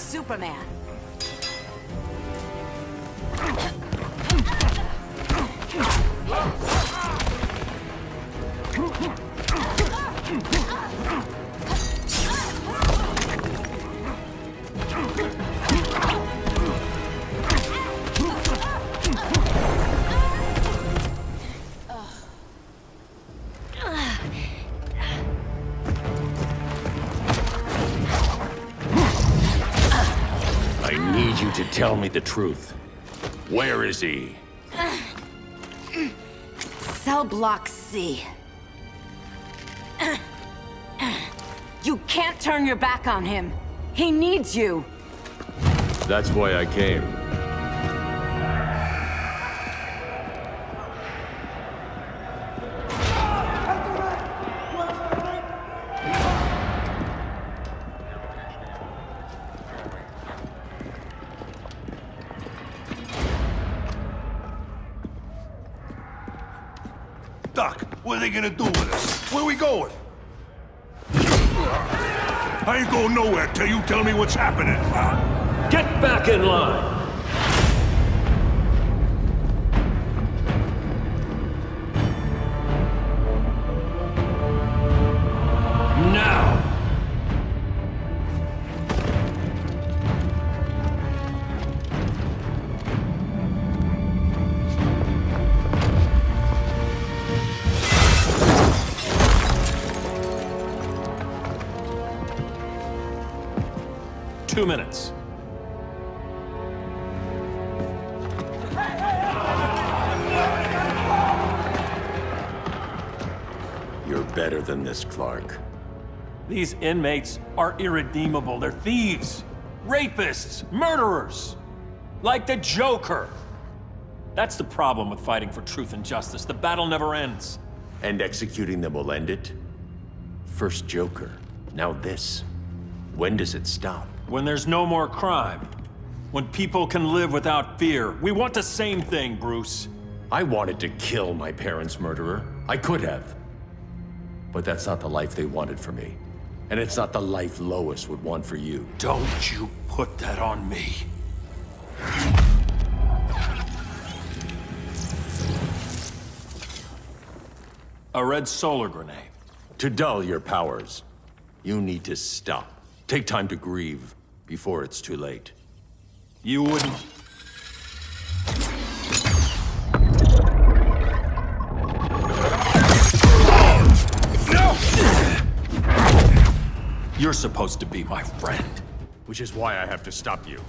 Superman. I need you to tell me the truth. Where is he? Cell Block C. You can't turn your back on him. He needs you. That's why I came. Doc, what are they gonna do with us? Where we going? I ain't going nowhere till you tell me what's happening. Get back in line! Now! 2 minutes. You're better than this, Clark. These inmates are irredeemable. They're thieves, rapists, murderers. Like the Joker. That's the problem with fighting for truth and justice. The battle never ends. And executing them will end it? First Joker, now this. When does it stop? When there's no more crime. When people can live without fear. We want the same thing, Bruce. I wanted to kill my parents' murderer. I could have. But that's not the life they wanted for me. And it's not the life Lois would want for you. Don't you put that on me. A red solar grenade. To dull your powers, you need to stop. Take time to grieve before it's too late. You wouldn't... You're supposed to be my friend. Which is why I have to stop you.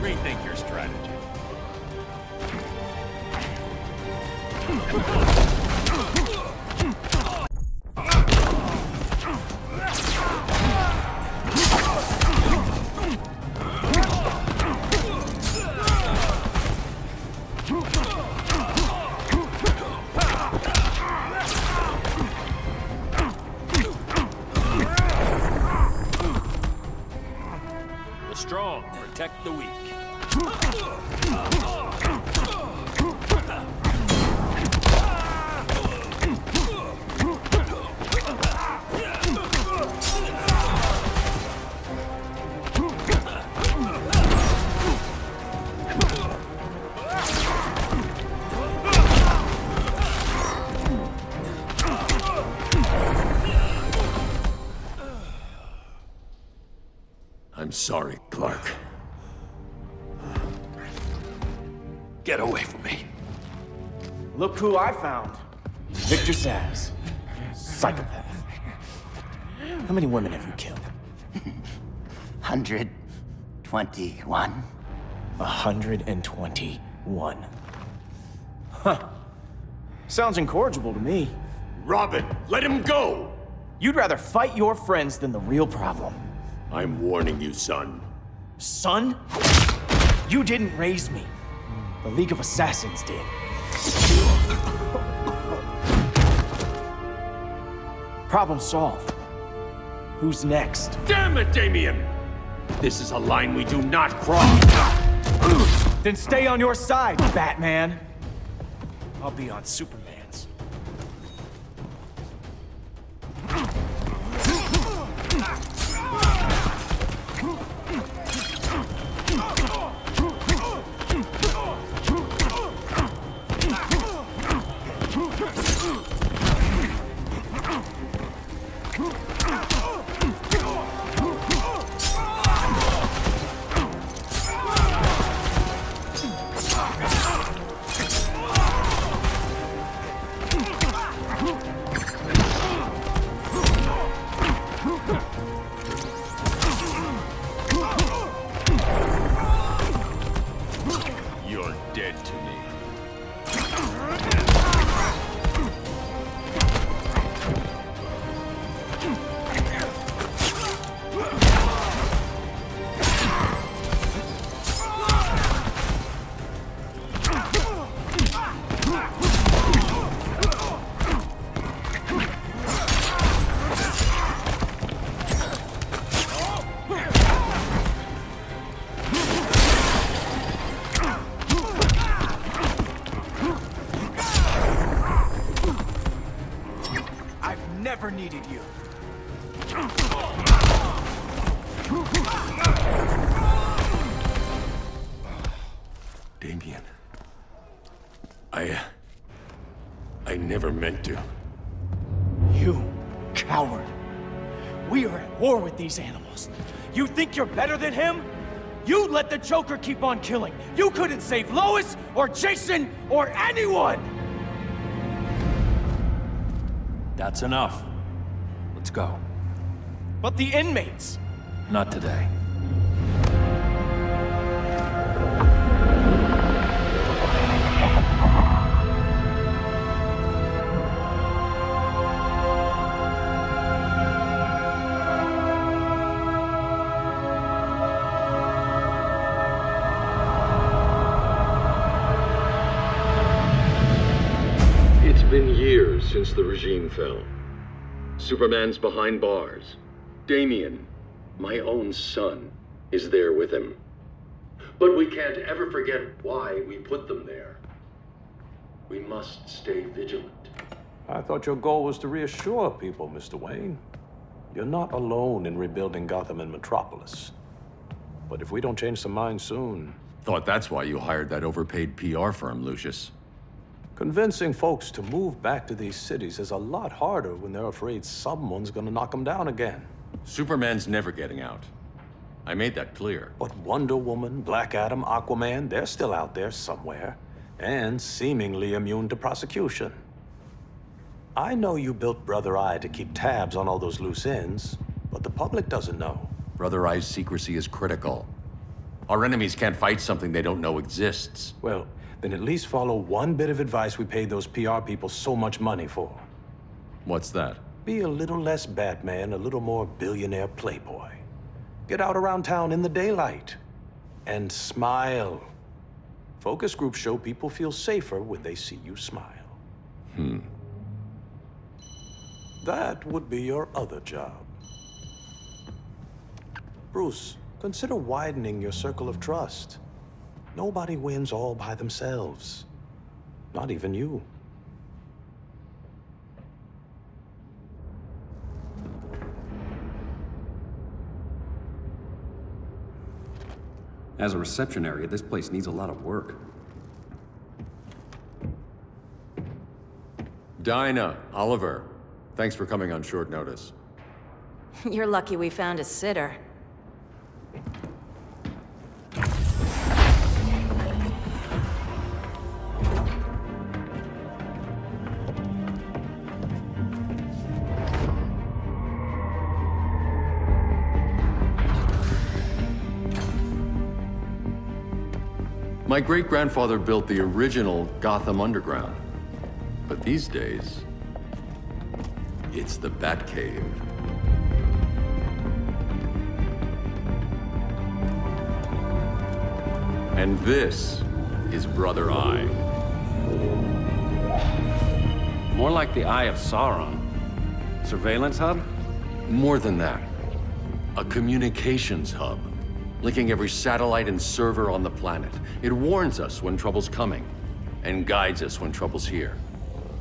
Rethink your strategy. The strong protect the weak. I'm sorry, Clark. Get away from me. Look who I found. Victor Zsasz. Psychopath. How many women have you killed? 121. 121. Huh. Sounds incorrigible to me. Robin, let him go! You'd rather fight your friends than the real problem. I'm warning you, son. Son? You didn't raise me. The League of Assassins did. Problem solved. Who's next? Damn it, Damien! This is a line we do not cross! Then stay on your side, Batman. I'll be on Superman's. You're dead to me. Never needed you. Damien. I never meant to. You coward. We are at war with these animals. You think you're better than him? You let the Joker keep on killing. You couldn't save Lois or Jason or anyone! That's enough. Let's go. But the inmates! Not today. It's been years since the regime fell. Superman's behind bars. Damien, my own son, is there with him. But we can't ever forget why we put them there. We must stay vigilant. I thought your goal was to reassure people, Mr. Wayne. You're not alone in rebuilding Gotham and Metropolis. But if we don't change some minds soon... Thought that's why you hired that overpaid PR firm, Lucius. Convincing folks to move back to these cities is a lot harder when they're afraid someone's gonna knock them down again. Superman's never getting out. I made that clear. But Wonder Woman, Black Adam, Aquaman, they're still out there somewhere, and seemingly immune to prosecution. I know you built Brother Eye to keep tabs on all those loose ends, but the public doesn't know. Brother Eye's secrecy is critical. Our enemies can't fight something they don't know exists. Well, then at least follow one bit of advice we paid those PR people so much money for. What's that? Be a little less Batman, a little more billionaire playboy. Get out around town in the daylight. And smile. Focus groups show people feel safer when they see you smile. That would be your other job. Bruce, consider widening your circle of trust. Nobody wins all by themselves. Not even you. As a reception area, this place needs a lot of work. Dinah, Oliver, thanks for coming on short notice. You're lucky we found a sitter. My great-grandfather built the original Gotham Underground. But these days, it's the Batcave. And this is Brother Eye. More like the Eye of Sauron. Surveillance hub? More than that. A communications hub, linking every satellite and server on the planet. It warns us when trouble's coming, and guides us when trouble's here.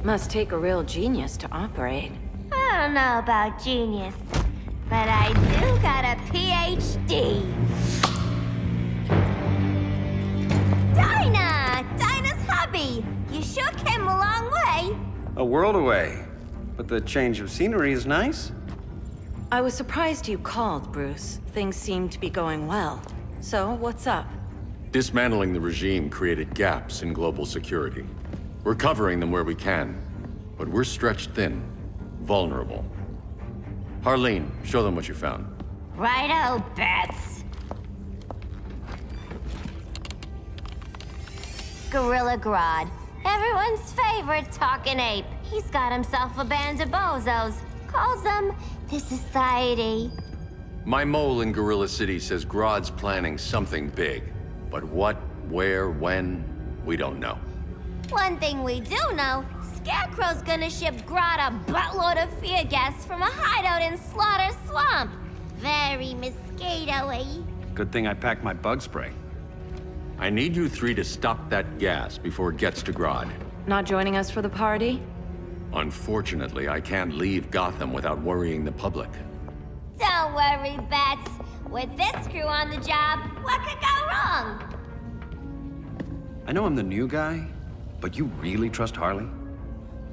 Must take a real genius to operate. I don't know about genius, but I do got a PhD. Dinah's hubby! You shook him a long way. A world away. But the change of scenery is nice. I was surprised you called, Bruce. Things seem to be going well. So, what's up? Dismantling the regime created gaps in global security. We're covering them where we can, but we're stretched thin, vulnerable. Harleen, show them what you found. Righto, Bats. Gorilla Grodd. Everyone's favorite talking ape. He's got himself a band of bozos. Calls them the Society. My mole in Gorilla City says Grodd's planning something big. But what, where, when, we don't know. One thing we do know, Scarecrow's gonna ship Grodd a buttload of fear gas from a hideout in Slaughter Swamp. Very mosquito-y. Good thing I packed my bug spray. I need you three to stop that gas before it gets to Grodd. Not joining us for the party? Unfortunately, I can't leave Gotham without worrying the public. Don't worry, Bats. With this crew on the job, what could go wrong? I know I'm the new guy, but you really trust Harley?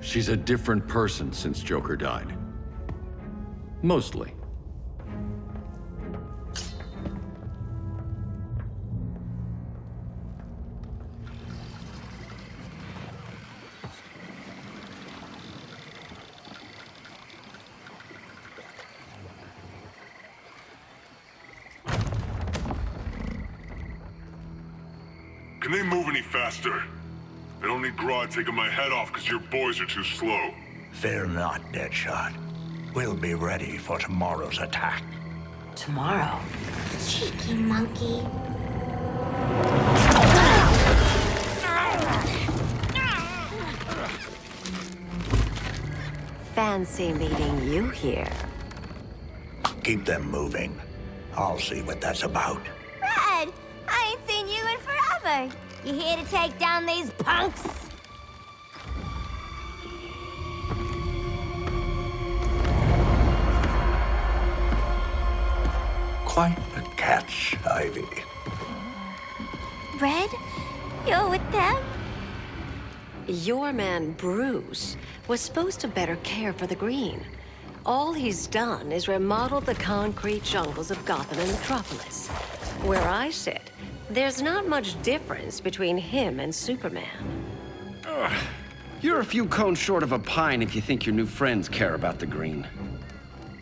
She's a different person since Joker died. Mostly. Can they move any faster? I don't need Grodd taking my head off because your boys are too slow. Fear not, Deadshot. We'll be ready for tomorrow's attack. Tomorrow? Cheeky monkey. Fancy meeting you here. Keep them moving. I'll see what that's about. Red, I ain't seen you in forever. You here to take down these punks? Quite a catch, Ivy. Red, you're with them? Your man, Bruce, was supposed to better care for the Green. All he's done is remodel the concrete jungles of Gotham and Metropolis. Where I sit, there's not much difference between him and Superman. You're a few cones short of a pine if you think your new friends care about the Green.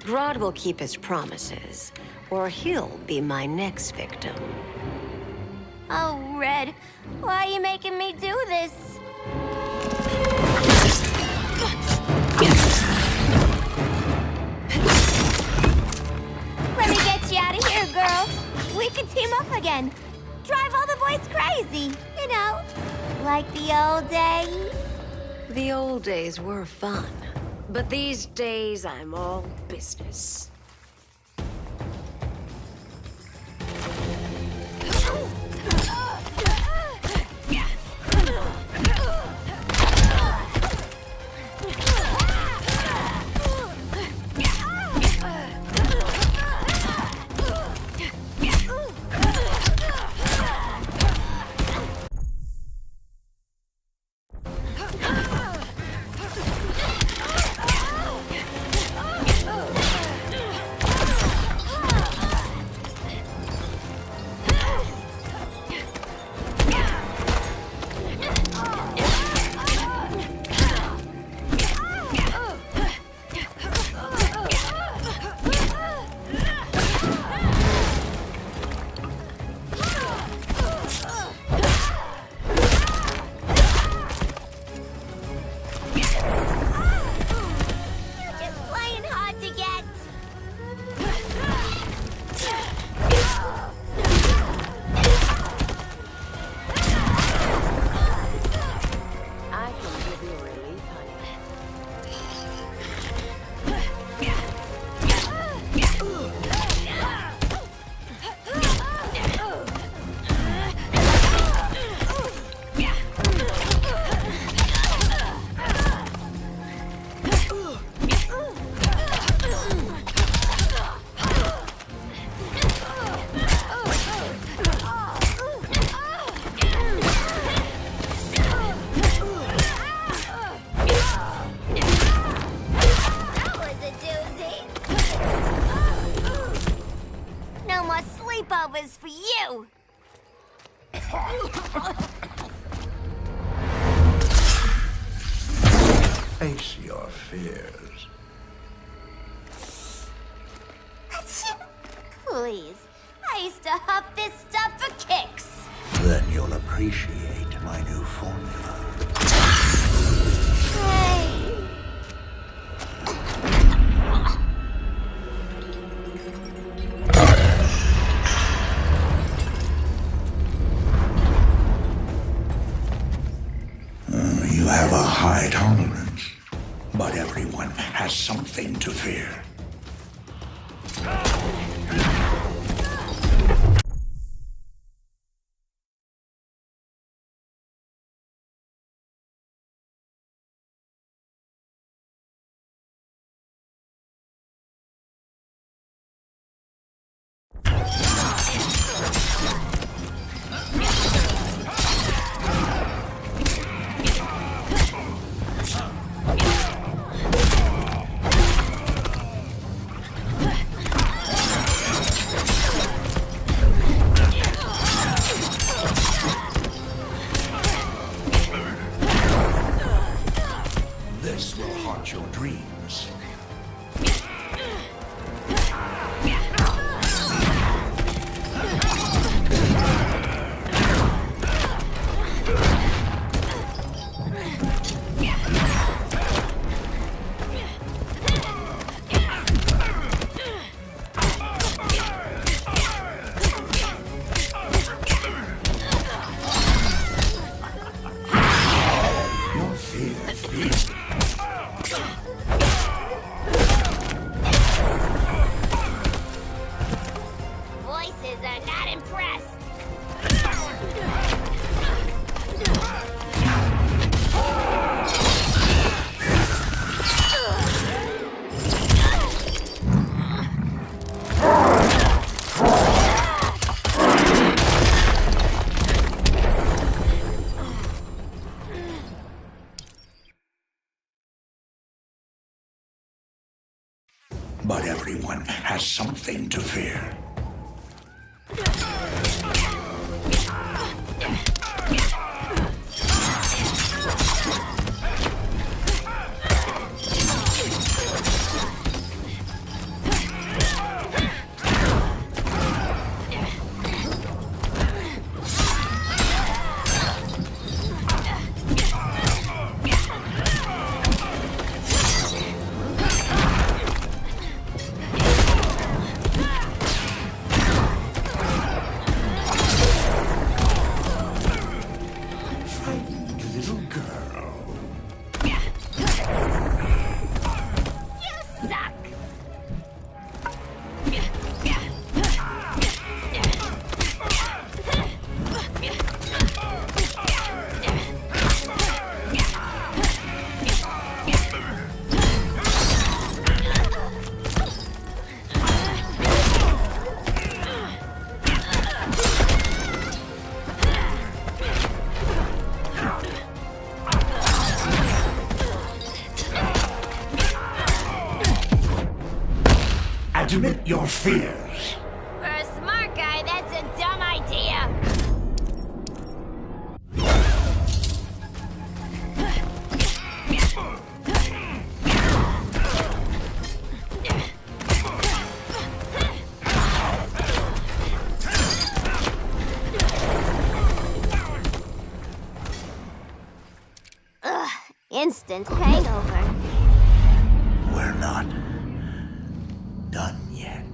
Grodd will keep his promises, or he'll be my next victim. Oh, Red, why are you making me do this? Let me get you out of here, girl. We can team up again. Drive all the boys crazy, you know, like the old days. The old days were fun, but these days I'm all business. fears. Please. I used to huff this stuff for kicks. Then you'll appreciate my new formula. Hey. You have a high tolerance, but everyone has something to fear. This will haunt your dreams. Your fear feeds. Voices are not impressed. But everyone has something to fear. Little girl. Suck. Admit your fears. For a smart guy, that's a dumb idea. Ugh, instant hangover. We're not done yet.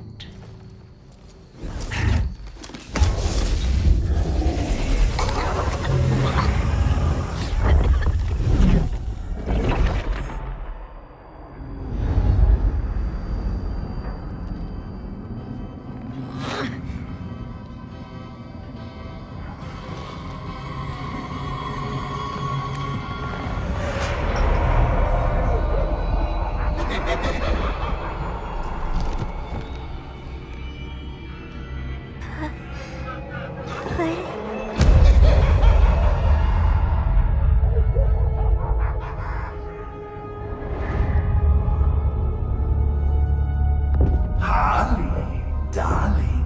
Holly, darling.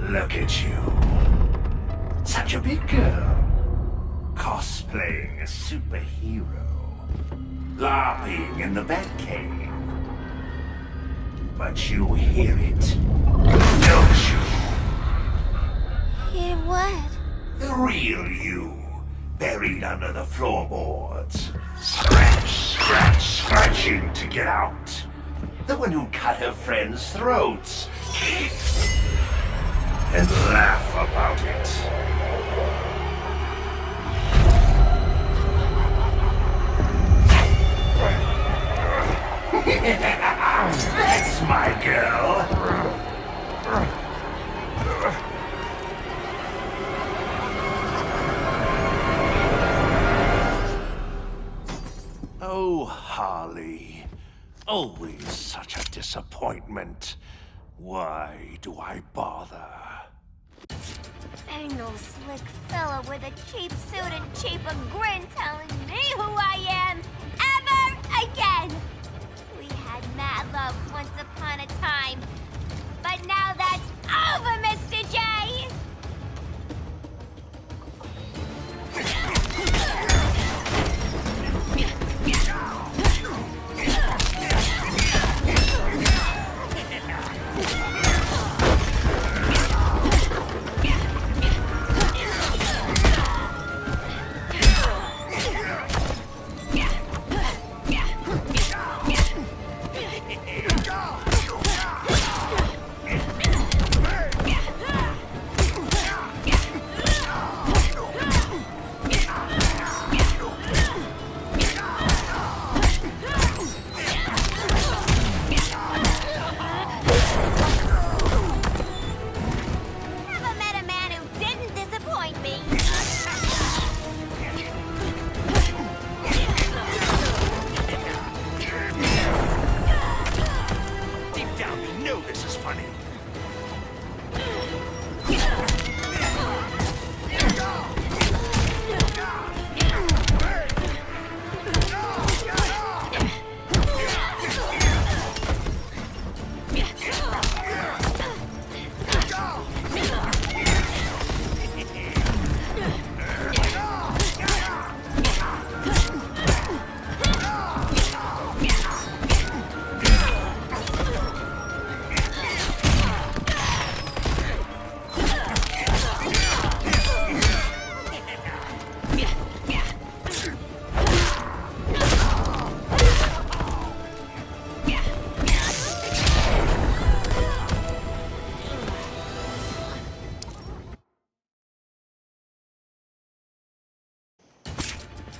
Look at you. Such a big girl. cosplaying a superhero, LARPing in the Batcave. But you hear it, don't you? Hear what? The real you, buried under the floorboards. Scratching to get out. The one who cut her friends' throats. And laugh about it. That's my girl. Oh, Harley. Always such a disappointment. Why do I bother? Ain't no slick fella with a cheap suit and cheaper grin telling me who I am ever again. We had mad love once upon a time, but now that's over, Mr. J.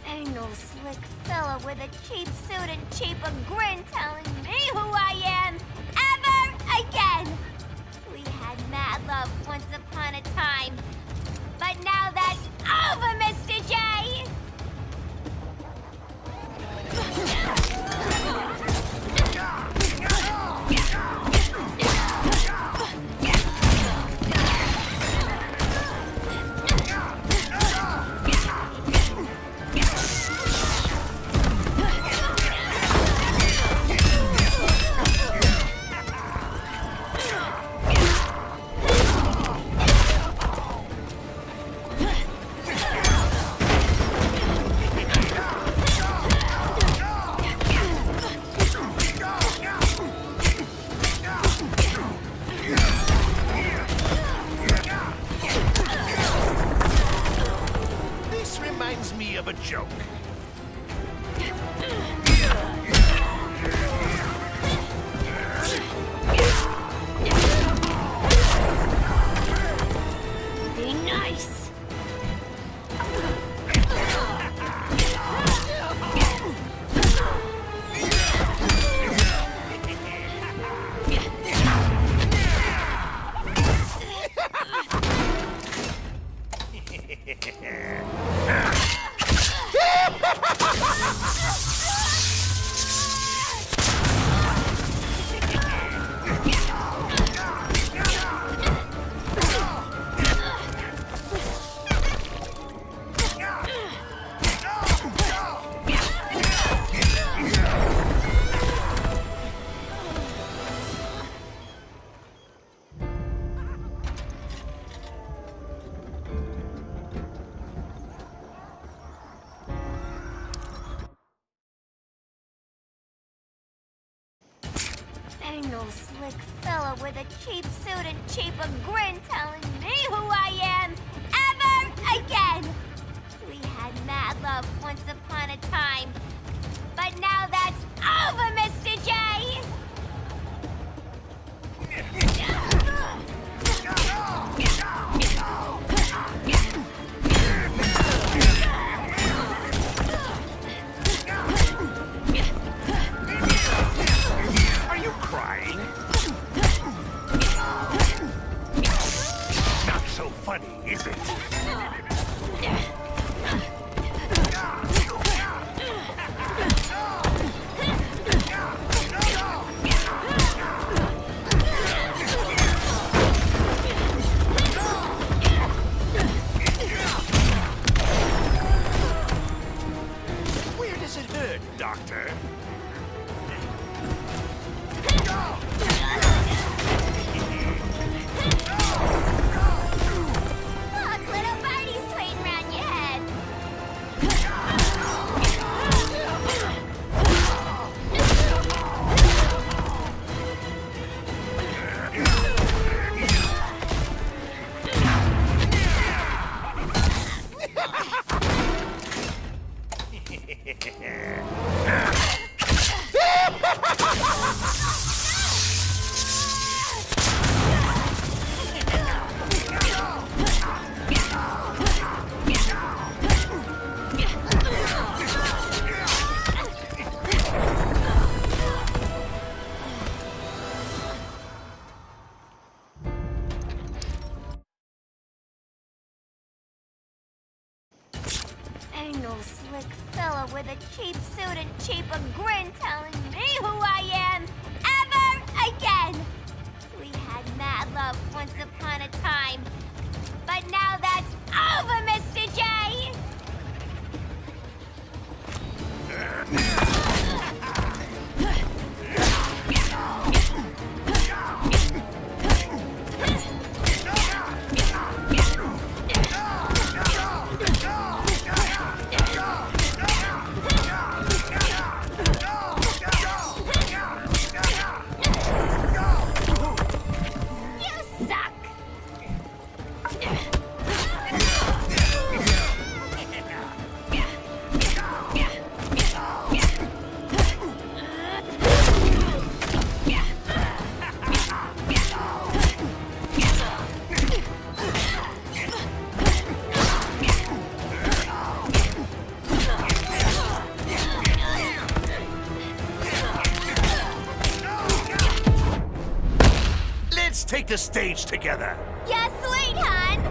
Ain't no slick fella with a cheap suit and cheaper grin telling me who I am ever again. We had mad love once upon a time, but now that's over, Mr. J. Of a joke. Be nice. No slick fella with a cheap suit and cheaper grin telling me who I am ever again. We had mad love once upon a time, but now that's over, Mr. J! Are you crying? Not so funny, is it? Where does it hurt, Doctor? Look, little birdie's playing around your head. Ain't no slick fella with a cheap suit and cheaper grin telling me who I am ever again. We had mad love once upon a time, but now that's over, Mr. J! You suck! Let's take the stage together. Yeah, sweet, hon!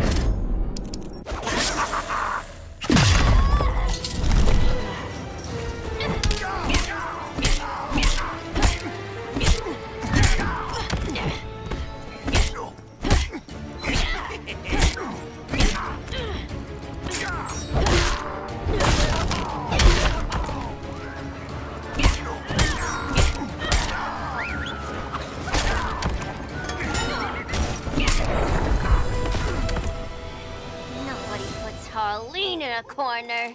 Nobody puts Harleen in a corner.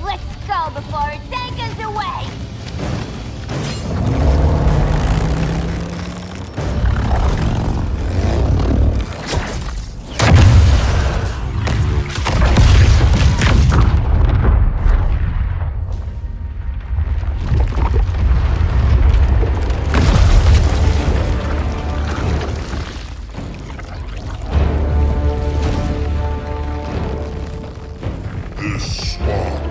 Let's go before it takes us away! This swamp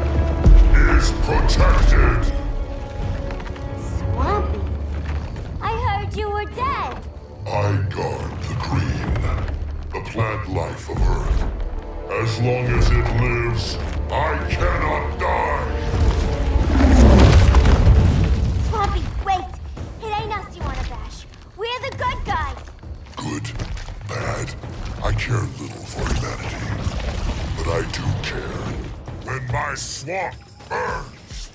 is protected. Swampy? I heard you were dead. I guard the green, the plant life of Earth. As long as it lives, I cannot die. Swampy, wait! It ain't us you wanna bash. We're the good guys. Good, bad, I care little for humanity. But I do care when my swamp burns.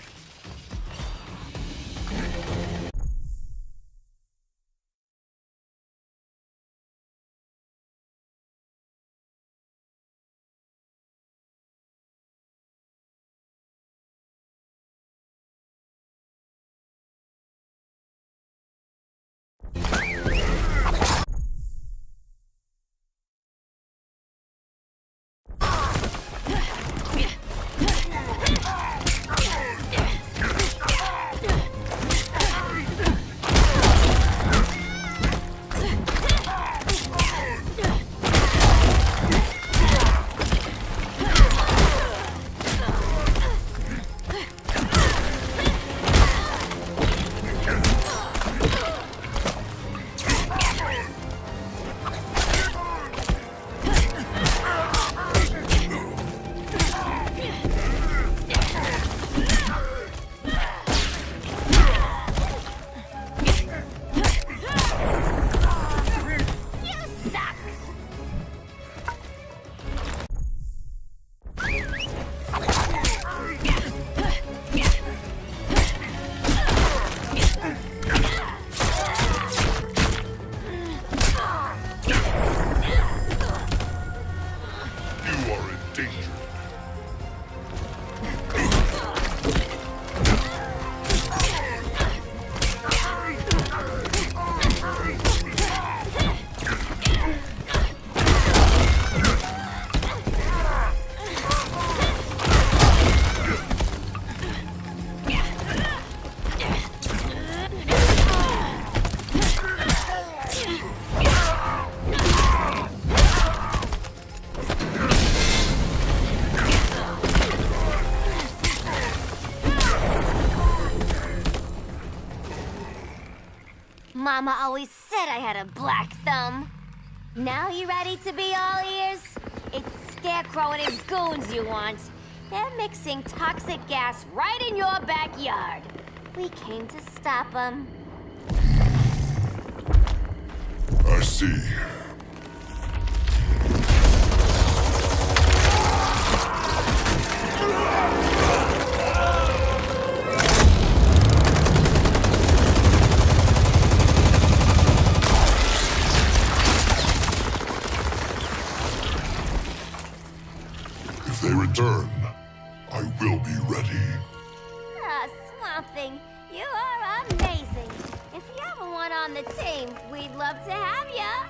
Mama always said I had a black thumb. Now you ready to be all ears? It's Scarecrow and his goons you want. They're mixing toxic gas right in your backyard. We came to stop them. I see. If they return, I will be ready. Ah, Swamp Thing, you are amazing. If you ever want on the team, we'd love to have ya.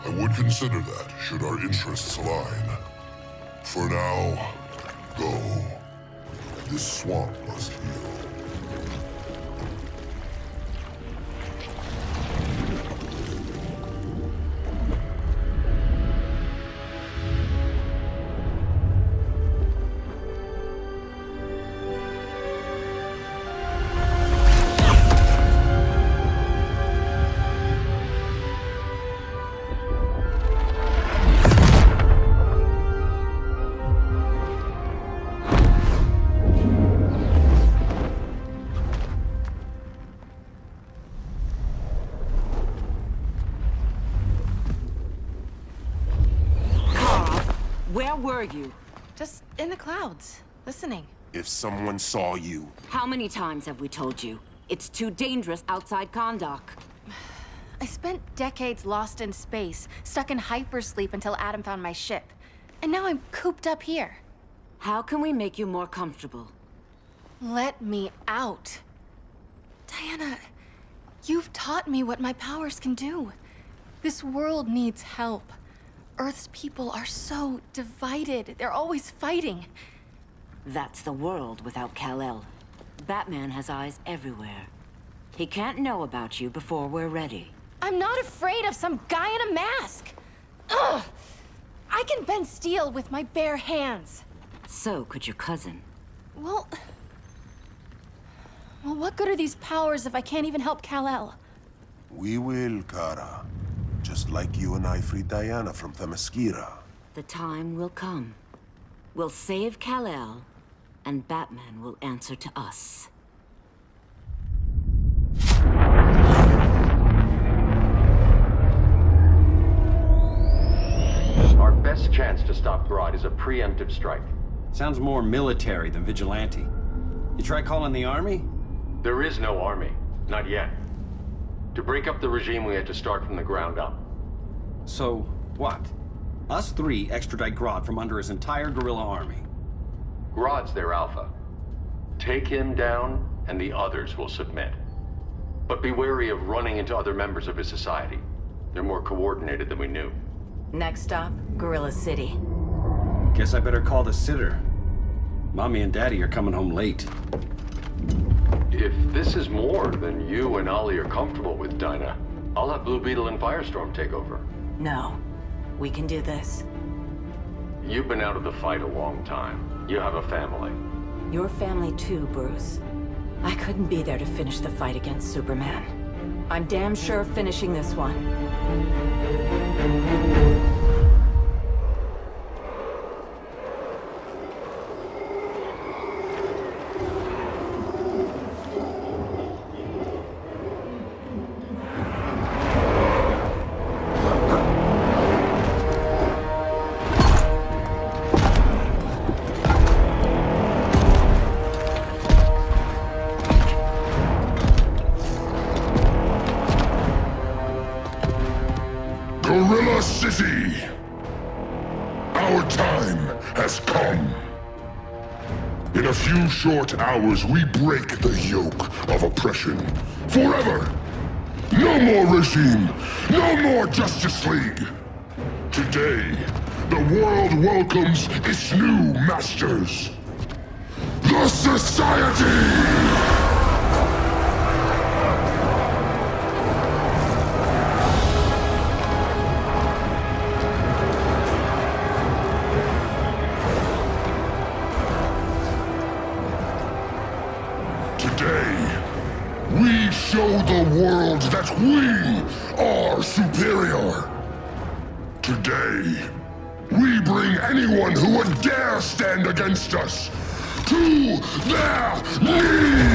I would consider that, should our interests align. For now, go. This swamp must heal. Where were you? Just in the clouds, listening. If someone saw you... How many times have we told you? It's too dangerous outside Kahndaq. I spent decades lost in space, stuck in hypersleep until Adam found my ship. And now I'm cooped up here. How can we make you more comfortable? Let me out. Diana, you've taught me what my powers can do. This world needs help. Earth's people are so divided. They're always fighting. That's the world without Kal-El. Batman has eyes everywhere. He can't know about you before we're ready. I'm not afraid of some guy in a mask. Ugh! I can bend steel with my bare hands. So could your cousin. Well, what good are these powers if I can't even help Kal-El? We will, Kara. Just like you and I freed Diana from Themyscira. The time will come. We'll save Kal-El, and Batman will answer to us. Our best chance to stop Grodd is a preemptive strike. Sounds more military than vigilante. You try calling the army? There is no army. Not yet. To break up the regime, we had to start from the ground up. So, what? Us three extradite Grodd from under his entire guerrilla army. Grodd's their alpha. Take him down, and the others will submit. But be wary of running into other members of his society. They're more coordinated than we knew. Next stop, Gorilla City. Guess I better call the sitter. Mommy and Daddy are coming home late. If this is more than you and Ollie are comfortable with, Dinah, I'll have Blue Beetle and Firestorm take over. No. We can do this. You've been out of the fight a long time. You have a family. Your family too, Bruce. I couldn't be there to finish the fight against Superman. I'm damn sure finishing this one. Gorilla City! Our time has come. In a few short hours, we break the yoke of oppression. Forever! No more regime! No more Justice League! Today, the world welcomes its new masters. The Society! Today, we show the world We are superior. Today, we bring anyone who would dare stand against us to their knees!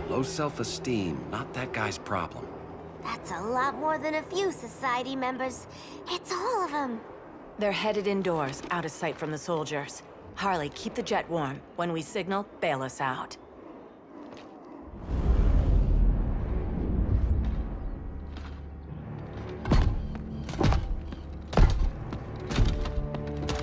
Low self-esteem, not that guy's problem. That's a lot more than a few society members. It's all of them. They're headed indoors, out of sight from the soldiers. Harley, keep the jet warm. When we signal, bail us out.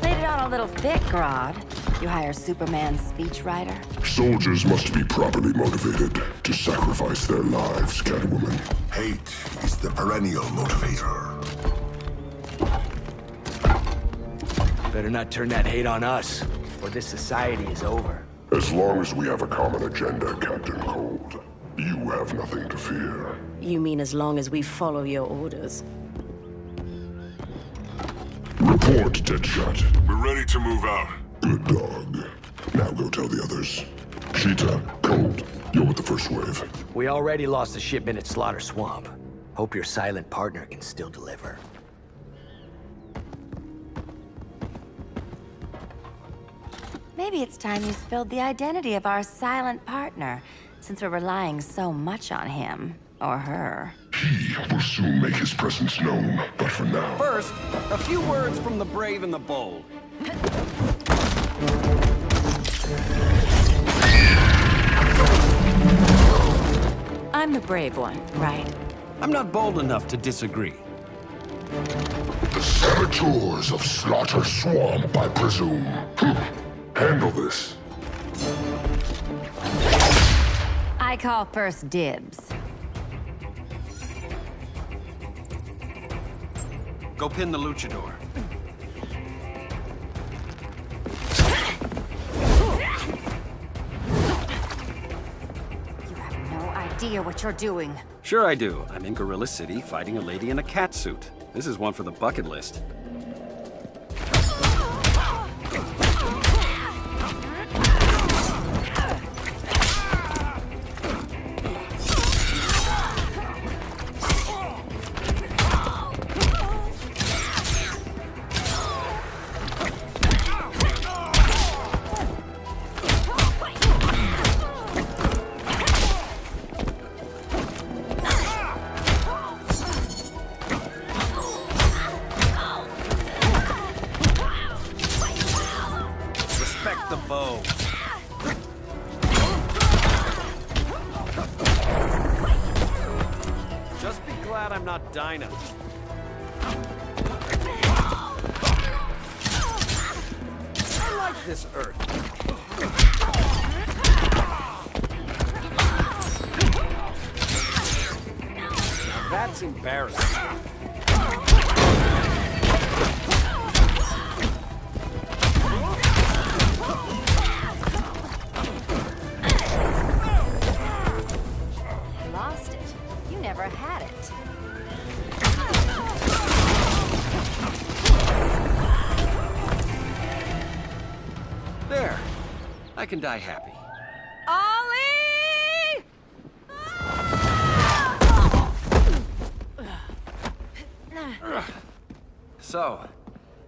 Played it on a little thick, Grodd. You hire Superman's speechwriter? Soldiers must be properly motivated to sacrifice their lives, Catwoman. Hate is the perennial motivator. Better not turn that hate on us, or this society is over. As long as we have a common agenda, Captain Cold, you have nothing to fear. You mean as long as we follow your orders? Report, Deadshot. We're ready to move out. Good dog. Now go tell the others. Cheetah, Cold, you're with the first wave. We already lost a shipment at Slaughter Swamp. Hope your silent partner can still deliver. Maybe it's time you spilled the identity of our silent partner, since we're relying so much on him. Or her. He will soon make his presence known, but for now... First, a few words from the brave and the bold. I'm the brave one, right? I'm not bold enough to disagree. The saboteurs of Slaughter Swamp, I presume. Handle this. I call first dibs. Go pin the luchador. You have no idea what you're doing. Sure I do. I'm in Gorilla City fighting a lady in a cat suit. This is one for the bucket list. The bow. Just be glad I'm not Dinah. I like this Earth. Now that's embarrassing. Never had it. There. I can die happy. Ollie! So,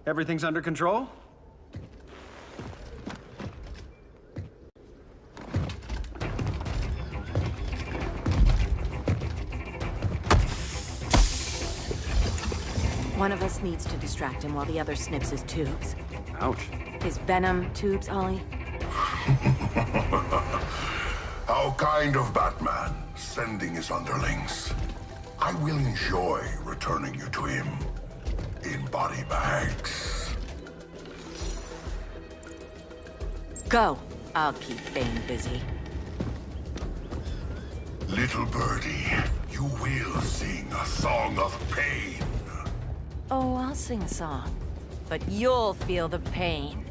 everything's under control? One of us needs to distract him while the other snips his tubes. Ouch. His venom tubes, Ollie? How kind of Batman, sending his underlings. I will enjoy returning you to him in body bags. Go. I'll keep Bane busy. Little birdie, you will sing a song of pain. Oh, I'll sing a song. But you'll feel the pain.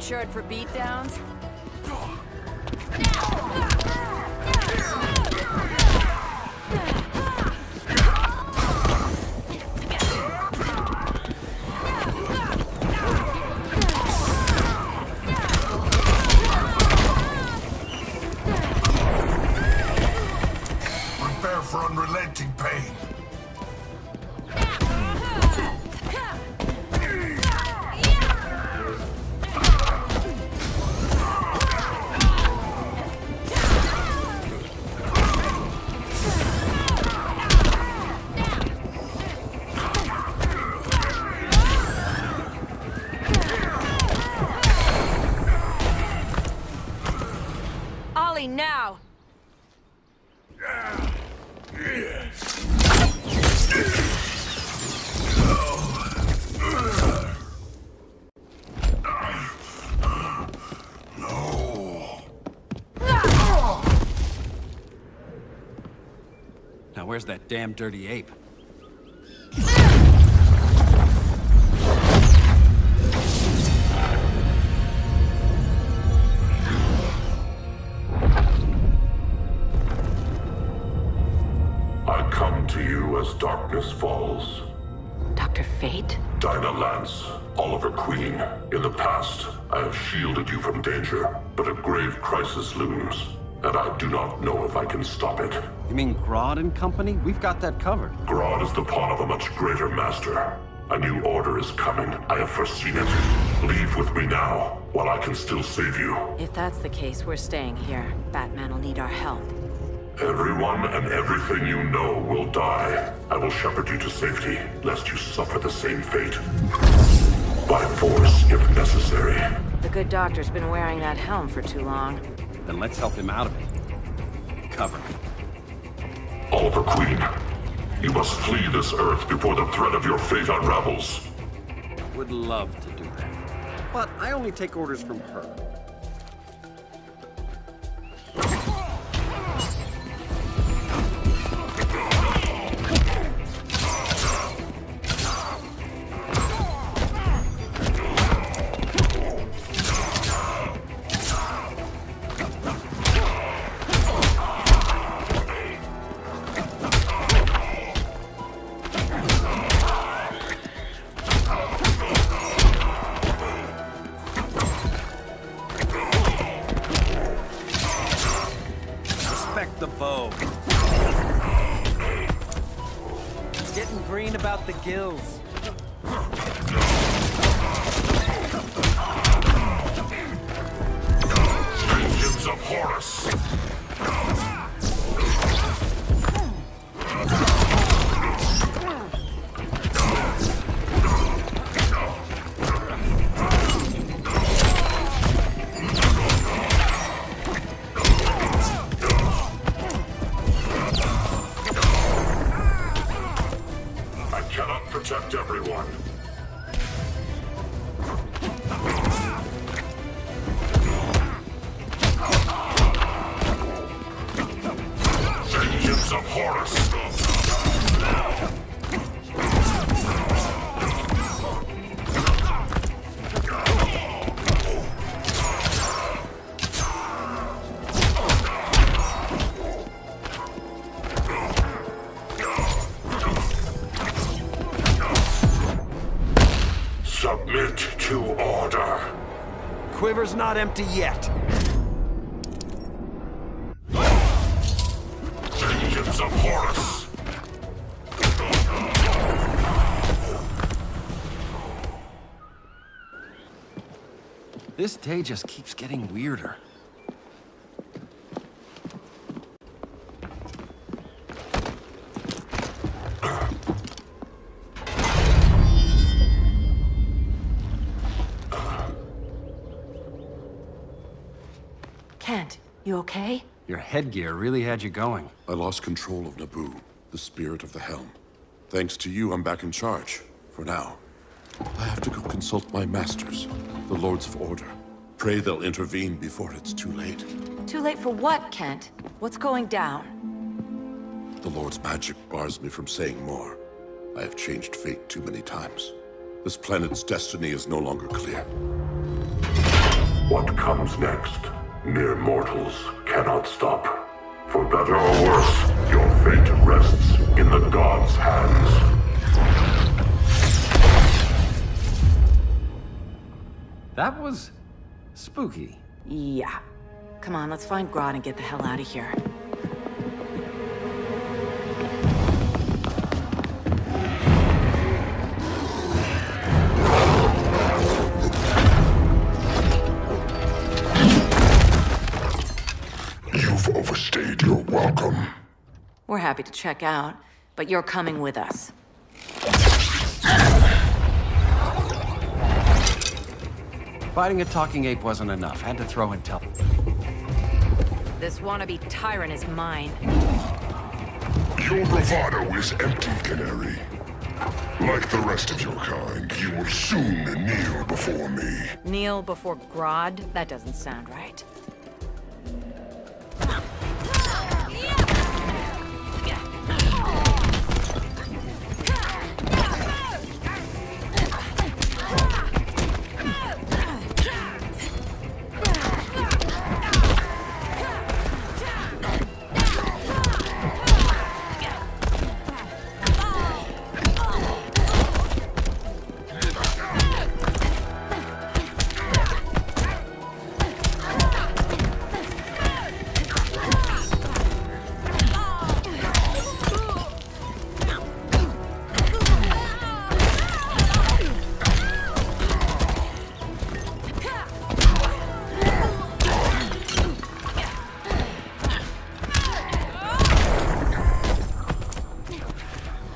insured for beatdowns? Prepare for unrelenting pain. Ollie, now! Now where's that damn dirty ape? I come to you as darkness falls. Dr. Fate? Dinah Lance, Oliver Queen. In the past, I have shielded you from danger, but a grave crisis looms, and I do not know if I can stop it. You mean Grodd and company? We've got that covered. Grodd is the pawn of a much greater master. A new order is coming. I have foreseen it. Leave with me now, while I can still save you. If that's the case, we're staying here. Batman will need our help. Everyone and everything you know will die. I will shepherd you to safety, lest you suffer the same fate. By force, if necessary. The good doctor's been wearing that helm for too long. Then let's help him out of it. Cover me. Oliver Queen, you must flee this Earth before the threat of your fate unravels. Would love to do that. But I only take orders from her. The bow. Getting green about the gills. Vengeance of Horus. Protect everyone. Vengeance of Horus. Submit to order. Quiver's not empty yet. Vengeance of Horus. This day just keeps getting weirder. Kent, you okay? Your headgear really had you going. I lost control of Naboo, the spirit of the helm. Thanks to you, I'm back in charge. For now. I have to go consult my masters, the Lords of Order. Pray they'll intervene before it's too late. Too late for what, Kent? What's going down? The Lord's magic bars me from saying more. I have changed fate too many times. This planet's destiny is no longer clear. What comes next, mere mortals cannot stop. For better or worse, your fate rests in the gods' hands. That was spooky. Yeah. Come on, let's find Grodd and get the hell out of here. You've overstayed your welcome. We're happy to check out, but you're coming with us. Fighting a talking ape wasn't enough. Had to throw in Tel. This wannabe tyrant is mine. Your bravado is empty, Canary. Like the rest of your kind, you will soon kneel before me. Kneel before Grodd? That doesn't sound right.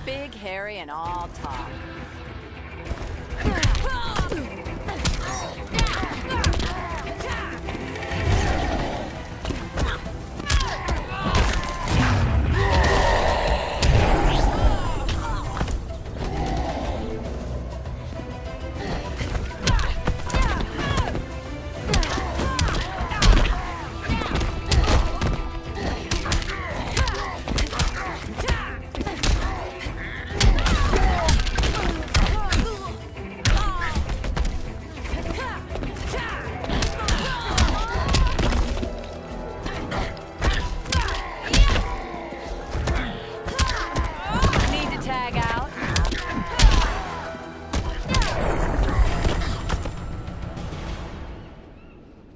Big, hairy, and all talk.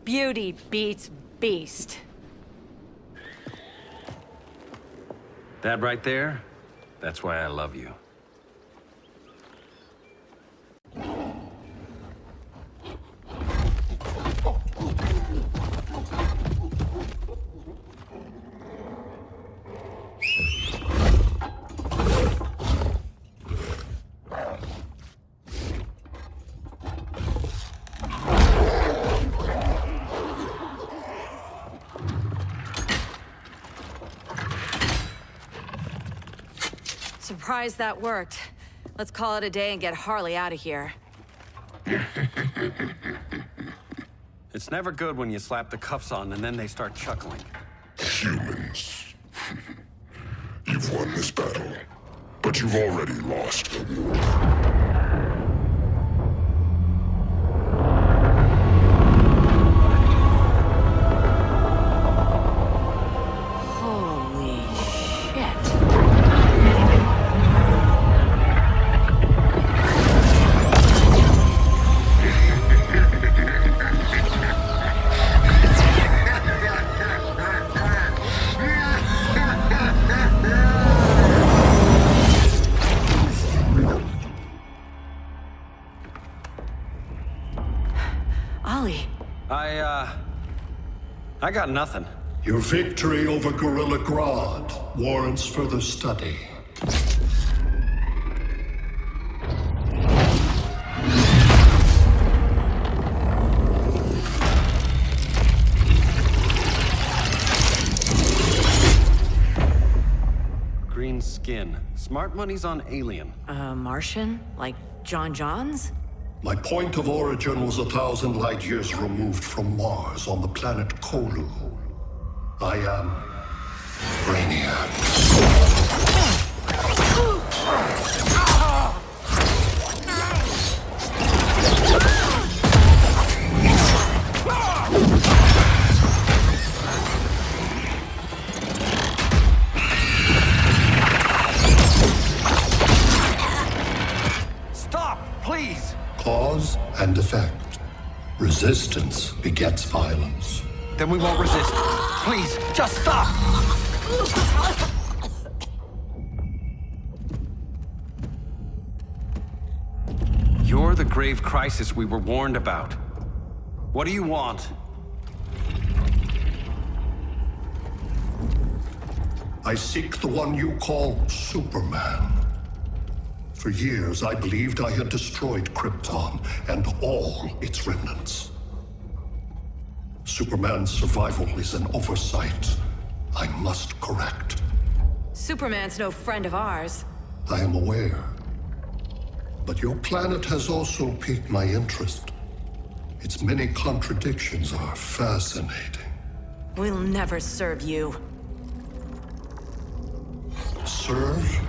Beauty beats beast. That right there, that's why I love you. Surprised that worked. Let's call it a day and get Harley out of here. It's never good when you slap the cuffs on and then they start chuckling. Humans. You've won this battle, but you've already lost the war. I got nothing. Your victory over Gorilla Grodd warrants further study. Green skin. Smart money's on alien. Martian? Like John Johns? My point of origin was 1,000 light years removed from Mars on the planet Kolu. I am Brainiac. please! Cause and effect. Resistance begets violence. Then we won't resist. Please, just stop! You're the grave crisis we were warned about. What do you want? I seek the one you call Superman. For years, I believed I had destroyed Krypton and all its remnants. Superman's survival is an oversight I must correct. Superman's no friend of ours. I am aware. But your planet has also piqued my interest. Its many contradictions are fascinating. We'll never serve you. Serve?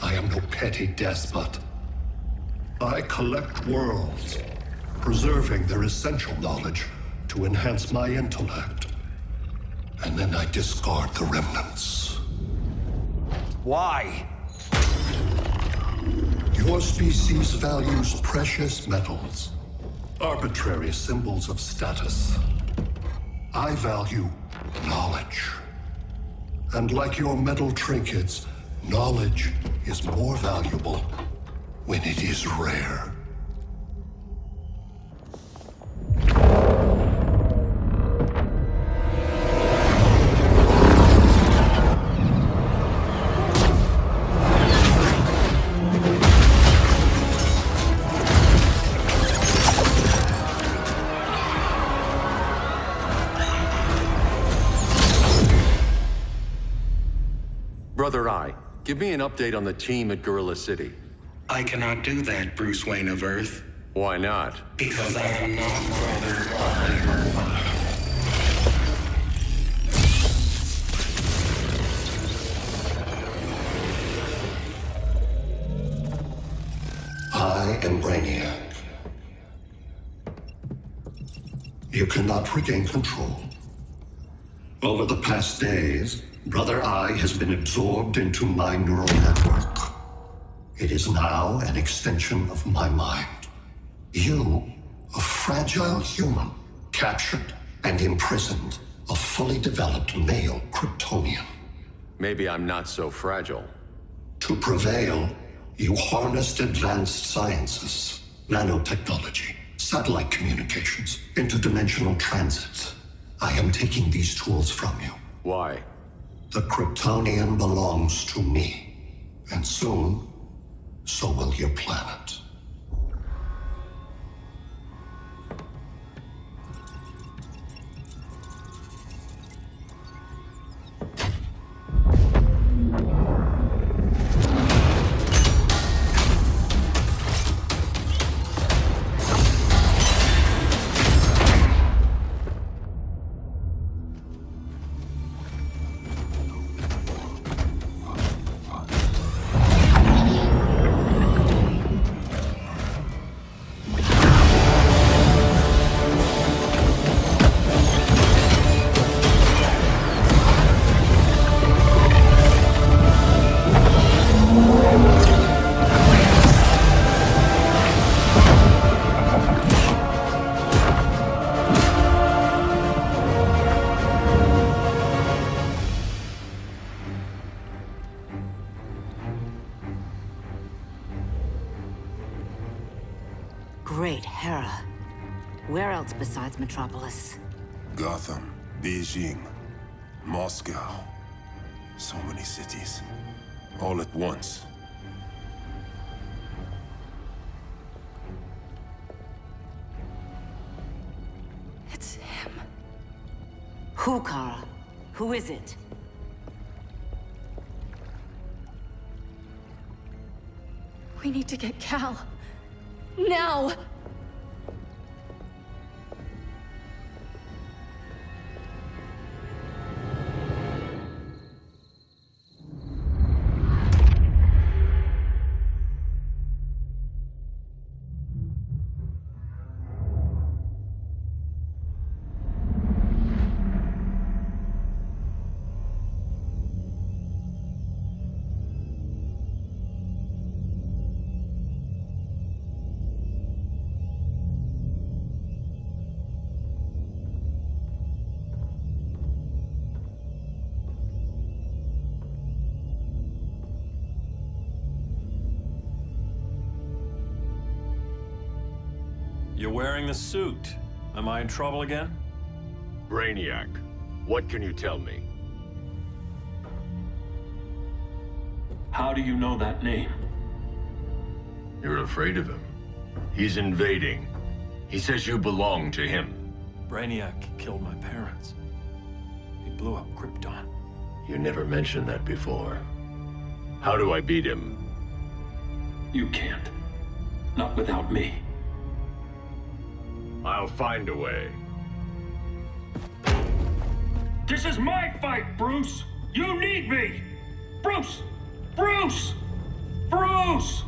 I am no petty despot. I collect worlds, preserving their essential knowledge to enhance my intellect. And then I discard the remnants. Why? Your species values precious metals, arbitrary symbols of status. I value knowledge. And like your metal trinkets, knowledge is more valuable when it is rare. Brother Eye, give me an update on the team at Gorilla City. I cannot do that, Bruce Wayne of Earth. Why not? Because I am not Brother Eye. I am Brainiac. You cannot regain control. Over the past days, Brother Eye has been absorbed into my neural network. It is now an extension of my mind. You, a fragile human, captured and imprisoned a fully developed male Kryptonian. Maybe I'm not so fragile. To prevail, you harnessed advanced sciences, nanotechnology, satellite communications, interdimensional transit. I am taking these tools from you. Why? The Kryptonian belongs to me. And soon, so will your planet. Great Hera. Where else besides Metropolis? Gotham, Beijing, Moscow. So many cities. All at once. It's him. Who, Kara? Who is it? We need to get Cal. Now! You're wearing the suit. Am I in trouble again? Brainiac, what can you tell me? How do you know that name? You're afraid of him. He's invading. He says you belong to him. Brainiac killed my parents. He blew up Krypton. You never mentioned that before. How do I beat him? You can't. Not without me. I'll find a way. This is my fight, Bruce! You need me! Bruce! Bruce! Bruce!